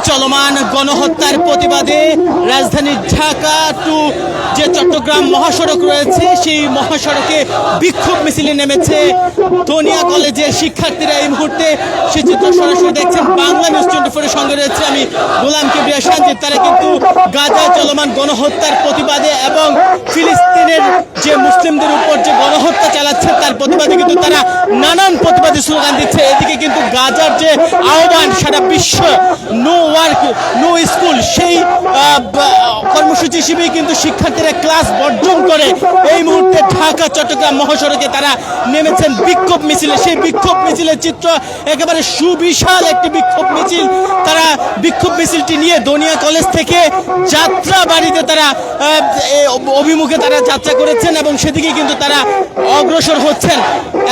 চলমান গণহত্যার প্রতিবাদে রাজধানী ঢাকা টু যে চট্টগ্রাম মহাসড়ক রয়েছে সেই মহাসড়কে বিক্ষোভ মিছিলে নেমেছে ধনিয়া কলেজের শিক্ষার্থীরা। এই মুহূর্তে সে চিত্র সরাসরি দেখছেন বাংলা নিউজ 24 এর সঙ্গে রয়েছে আমি গোলাম কিবরিয়া সঞ্জিত। তারা কিন্তু গাজায় চলমান গণহত্যার প্রতিবাদে এবং ফিলিস্তিনের যে মুসলিমদের উপর যে গণহত্যা চালাচ্ছে তার প্রতিবাদে কিন্তু তারা নানান প্রতিবাদী স্লোগান দিচ্ছে। এদিকে কিন্তু গাজার যে আহ্বান সারা বিশ্ব নো ওয়ার্ক নো স্কুল সেই কর্মসূচি হিসেবে কিন্তু শিক্ষার্থীরা ক্লাস বর্জন করে এই মুহূর্তে ঢাকা চট্টগ্রাম মহাসড়কে তারা নেমেছেন বিক্ষোভ মিছিলে। সেই বিক্ষোভ মিছিলের চিত্র একেবারে সুবিশাল একটি বিক্ষোভ মিছিল। তারা বিক্ষোভ মিছিলটি নিয়ে ধনিয়া কলেজ থেকে যাত্রা বাড়িতে তারা অভিমুখে তারা যাত্রা করেছেন এবং সেদিকে কিন্তু তারা অগ্রসর হচ্ছেন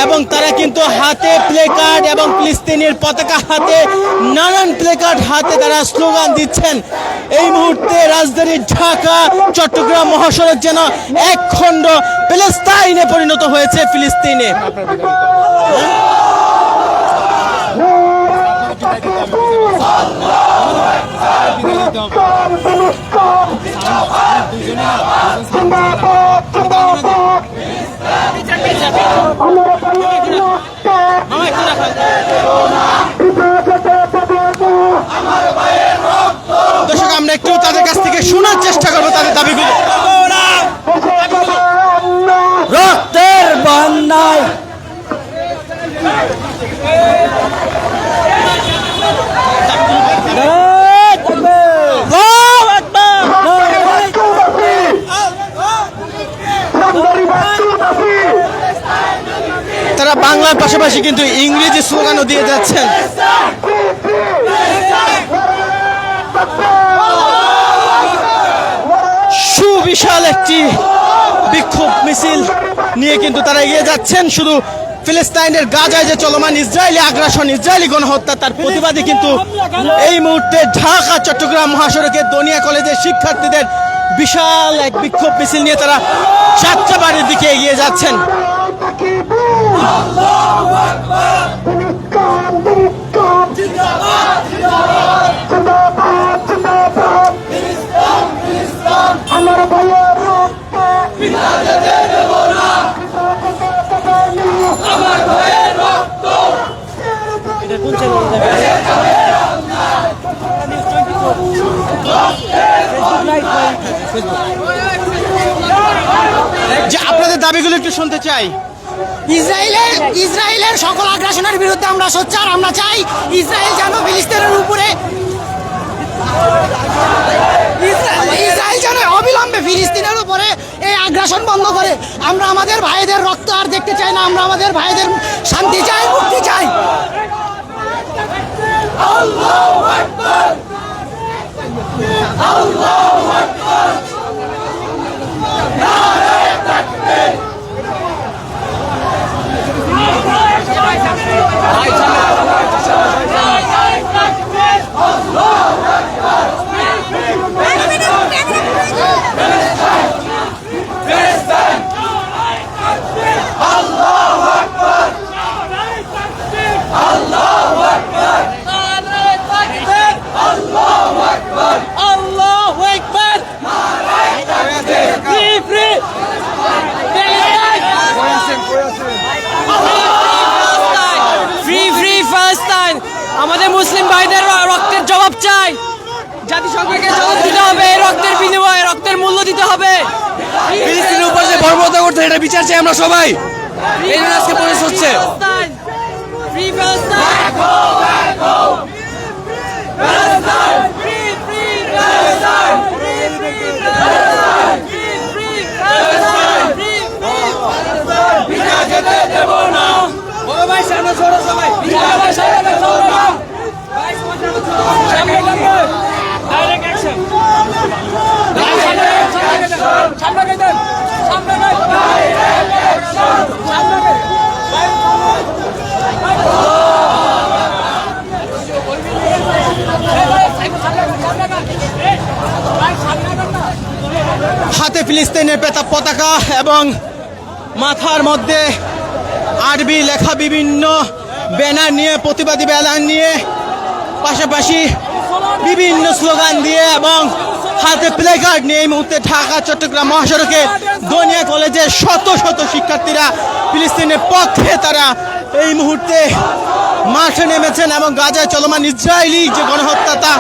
এবং তারা কিন্তু হাতে প্লে কার্ড এবং ফিলিস্তিনের পতাকা হাতে নানান প্লে কার্ড হাতে তারা স্লোগান দিচ্ছেন। এই মুহূর্তে রাজধানী ঢাকা চট্টগ্রাম মহাসড়ক যেন এক খণ্ড প্যালেস্তাইনে পরিণত হয়েছে ফিলিস্তিনে। দর্শক আমরা একটু তাদের কাছ থেকে শোনার চেষ্টা করবো তাদের দাবিগুলো। রক্তের বন্যায় তারা বাংলার পাশাপাশি কিন্তু ইংরেজি স্লোগানও দিয়ে যাচ্ছেন। সুবিশাল একটি বিক্ষোভ মিছিল নিয়ে কিন্তু তারা এগিয়ে যাচ্ছেন। শুধু ফিলিস্তিনের গাজায় যে চলমান ইসরায়েলি আগ্রাসন ইসরায়েলি গণহত্যা তার প্রতিবাদে কিন্তু এই মুহূর্তে ঢাকা চট্টগ্রাম মহাসড়কে ধনিয়া কলেজের শিক্ষার্থীদের বিশাল এক বিক্ষোভ মিছিল নিয়ে তারা যাত্রাবাড়ির দিকে এগিয়ে যাচ্ছেন। যে আপনাদের দাবিগুলো একটু শুনতে চাই। ইসরায়েলের সকল আগ্রাসনের বিরুদ্ধে আমরা সোচ্চার। আমরা চাই ইসরায়েল যেন ফিলিস্তিনের উপরে ইসরায়েল যেন অবিলম্বে ফিলিস্তিনের উপরে এই আগ্রাসন বন্ধ করে। আমরা আমাদের ভাইদের রক্ত আর দেখতে চাই না। আমরা আমাদের ভাইদের শান্তি চাই, মুক্তি চাই। আল্লাহু আকবার, আল্লাহু আকবার, নারায়ে তাকবীর। আমাদের মুসলিম ভাইদের রক্তের জবাব চাই। জাতিসংঘকে জবাব দিতে হবে। রক্তের বিনিময়ে রক্তের মূল্য দিতে হবে। ফিলিস্তিনের উপর যে বর্বরতা করতে এটা বিচার চাই আমরা সবাই। এই জন্য আজকে প্রবেশ হচ্ছে। হাতে ফিলিস্তিনের পতাকা এবং মাথার মধ্যে আরবি লেখা বিভিন্ন ব্যানার নিয়ে প্রতিবাদী ব্যানার নিয়ে পাশাপাশি বিভিন্ন স্লোগান দিয়ে এবং হাতে প্লে কার্ড নিয়ে এই মুহূর্তে ঢাকা চট্টগ্রাম মহাসড়কে দনিয়া কলেজের শত শত শিক্ষার্থীরা ফিলিস্তিনের পক্ষে তারা এই মুহূর্তে মাঠে নেমেছেন এবং গাজায় চলমান ইসরায়েলি যে গণহত্যা তা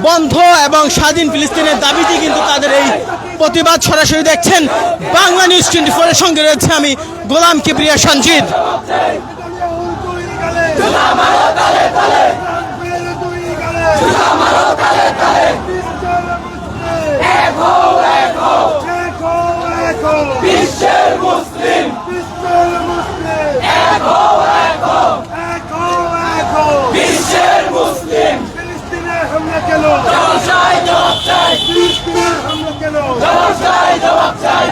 বন্ধ এবং স্বাধীন ফিলিস্তিনের দাবিতে কিন্তু তাদের এই প্রতিবাদ সরাসরি দেখছেন বাংলা নিউজ 24 এর সঙ্গে রয়েছে আমি গোলাম কিবরিয়া সঞ্জিত। বিশ্বের মুসলিম বিশ্বের মুসলিম ফিলিস্তিনের হামলা কেন জবাব চাই ফিলিস্তিনের হামলা কেন জবাব চাই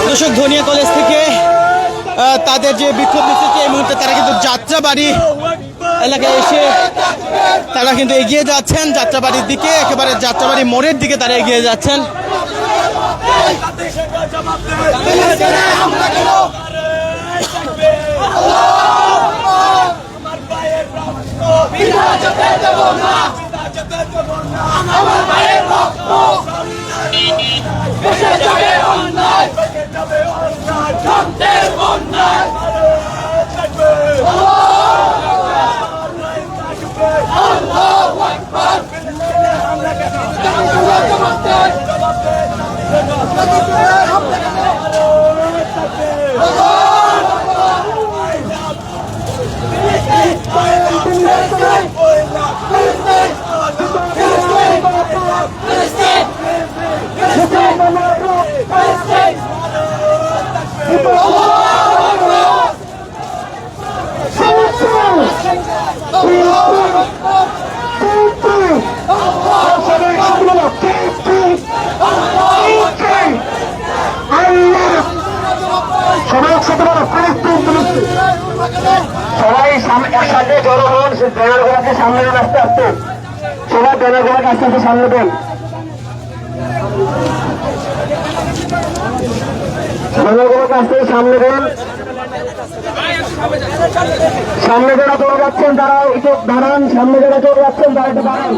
দর্শক ধনিয়া কলেজ থেকে তাদের যে বিক্ষোভ মিছিলটি এই মুহূর্তে তারা কিন্তু যাত্রাবাড়ি এলাকায় এসে তারা কিন্তু এগিয়ে যাচ্ছেন যাত্রাবাড়ির দিকে, একেবারে যাত্রাবাড়ি মোড়ের দিকে তারা এগিয়ে যাচ্ছেন। সবাই একসাথে জড়ো হন, ব্যানারগুলোকে সামনে দেন, আস্তে আস্তে সবাই ব্যানারগুলোকে আস্তে আস্তে সামনে দেন। ব্যানারগুলোকে আসতে সামনে দেন, সামনে যারা চলে যাচ্ছেন তারা একটু দাঁড়ান, সামনে যারা চলে যাচ্ছেন তারা একটু দাঁড়ান।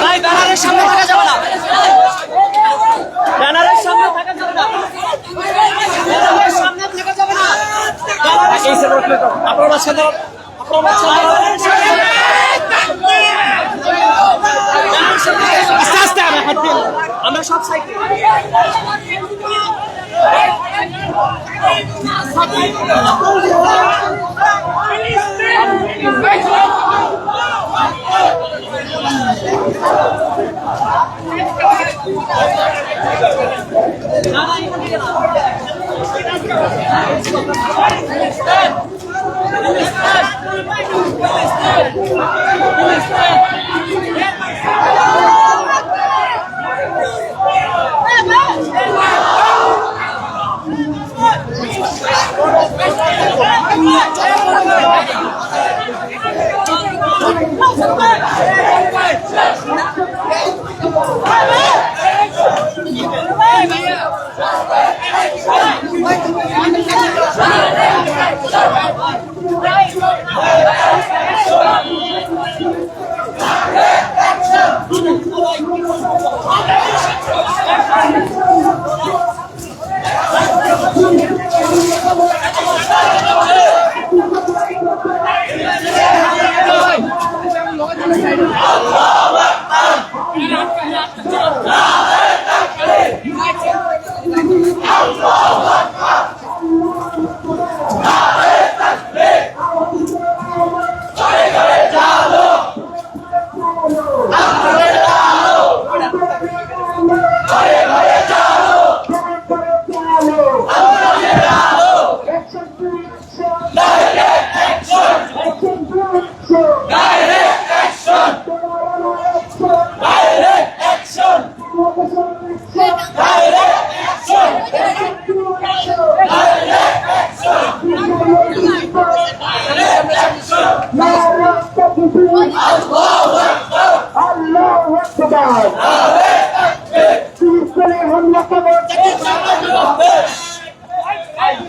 ভাই ব্যানারের সামনে থাকা যাবে না, ব্যানারের সামনে থাকা যাবে না, ব্যানারের সামনে থাকা যাবে না। আপনার মাঝখানে আস্তে আস্তে আমরা সব সাইডে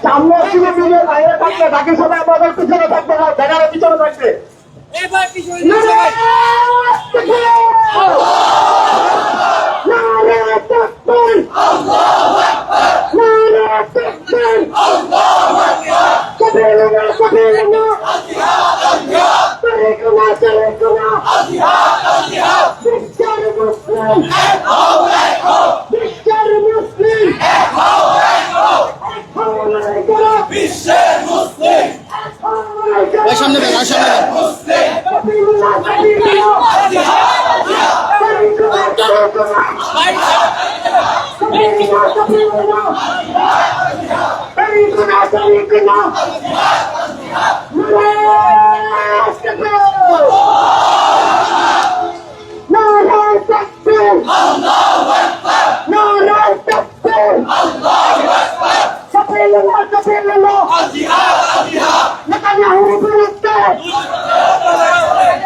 সামনে আসলে নিজের বাইরে থাকবে, বাকি সবাই আমাদের পিছনে থাকবে না, ব্যানারের পিছনে থাকবে। বিশ্বের মুসলিম বিশ্বের মুসলিম ভাই সামনে দেন, আর সামনে দেন।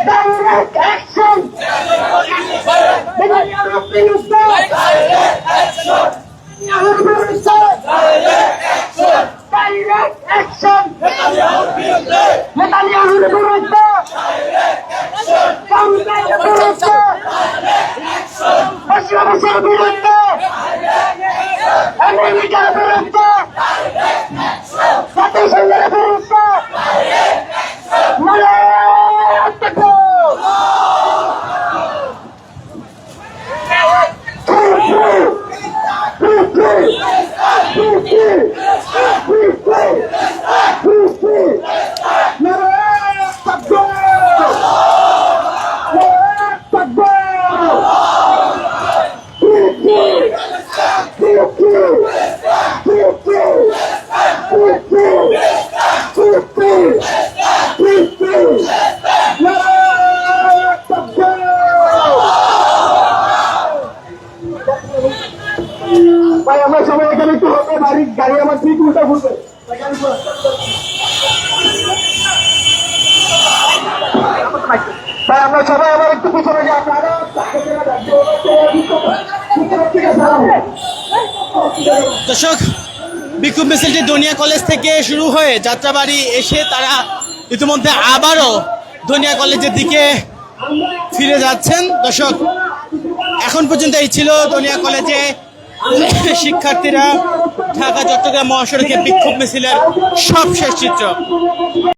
Direct action! Direct action! নেতানিয়াহুর বিরুদ্ধে ট্রাম্পের বিরুদ্ধে বাংলাদেশের বিরুদ্ধে আমেরিকার বিরুদ্ধে জাতিসংঘের বিরুদ্ধে ভাই আমরা সবাই এখানে একটু হবে বাড়ির গাড়ি আমার ঠিক উল্টা ঘুরবে ভাই আমরা সবাই আবার একটু পিছনে যাই আপনারা দর্শক, বিক্ষোভ মিছিলটি দনিয়া কলেজ থেকে শুরু হয়ে যাত্রাবাড়ি এসে তারা ইতিমধ্যে আবারও দনিয়া কলেজের দিকে ফিরে যাচ্ছেন। দর্শক, এখন পর্যন্ত এই ছিল দনিয়া কলেজে শিক্ষার্থীরা ঢাকা চট্টগ্রাম মহাসড়কে বিক্ষোভ মিছিলের সবশেষ চিত্র।